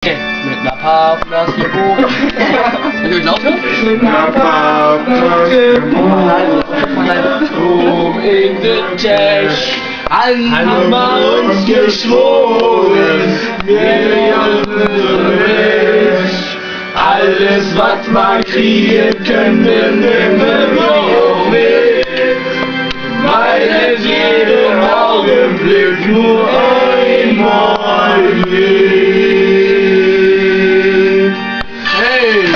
Okay, mit einer Pappmaske hoch. Wenn du laut hörst? Mit einer Pappmaske hoch in den Tisch. Haben wir uns geschworen, wir nicht. Alles, was wir kriegen, können wir nehmen, noch mit. Weil es jeden Augenblick nur einmal geht. Hey!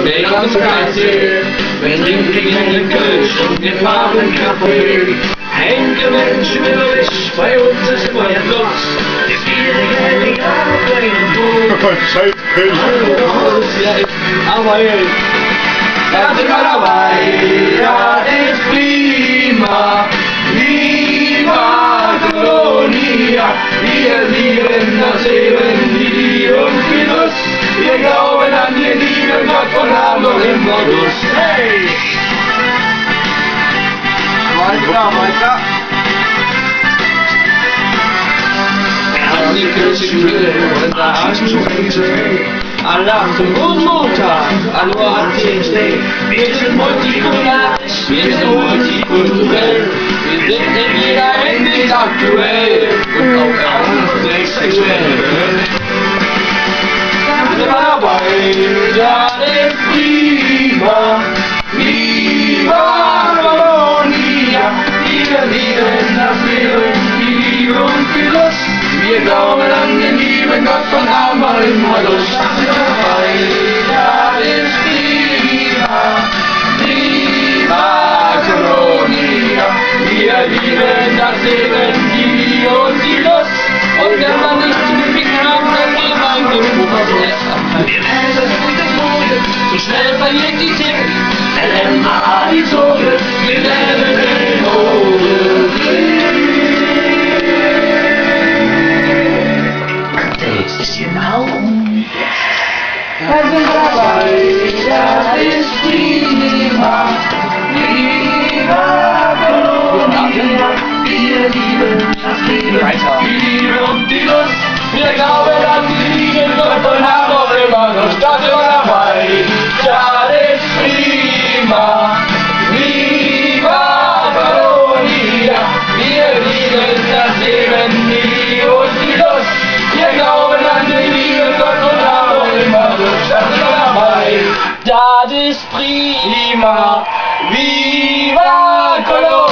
Der ganze Kassel, wir trinken in den Kölsch und wir fahren Kaffee. Einige Menschen will ich, bei uns ist immer ein Fluss. Das Geld auf den Boden. Scheiß Kölsch. Aber hey, da sind wir dabei, das ist prima. Viva Colonia, wir lieben das Leben, die Liebe und Genuss. Wir glauben an den lieben Gott und haben noch immer Lust. Hey! Weiter. An die Kirche und der Arschenschuhe. Allah zum Montag, Allah wir sind multikulturell, wir sind in jeder Hinsicht aktuell und auch sexuell. Wir sind dabei, das ist prima, viva Colonia, wir lieben das Leben, die Liebe und die Lust. Wir glauben an den lieben Gott von haben wir immer Lust. Dabei, das ist prima, viva Colonia, wir lieben das Leben, die Liebe und die Lust. Und wenn man nicht zu beficken haben, dann gehen wir ein Glück, was jetzt abfällt. Wir werden das gute Mode, so schnell verliert die Tick. LMA die Sohle, wir werden den Hoden. Da sind wir dabei, das ist prima, viva Colonia, wir lieben das Leben, die Liebe und die Lust, wir glauben an die Liebe Gott und haben auch immer Lust, da sind wir dabei, das ist prima, viva Colonia, wir lieben das Leben, die Liebe und die Lust, wir glauben an die Liebe Gott und haben auch immer Lust, da sind wir dabei, das ist prima, viva Colonia.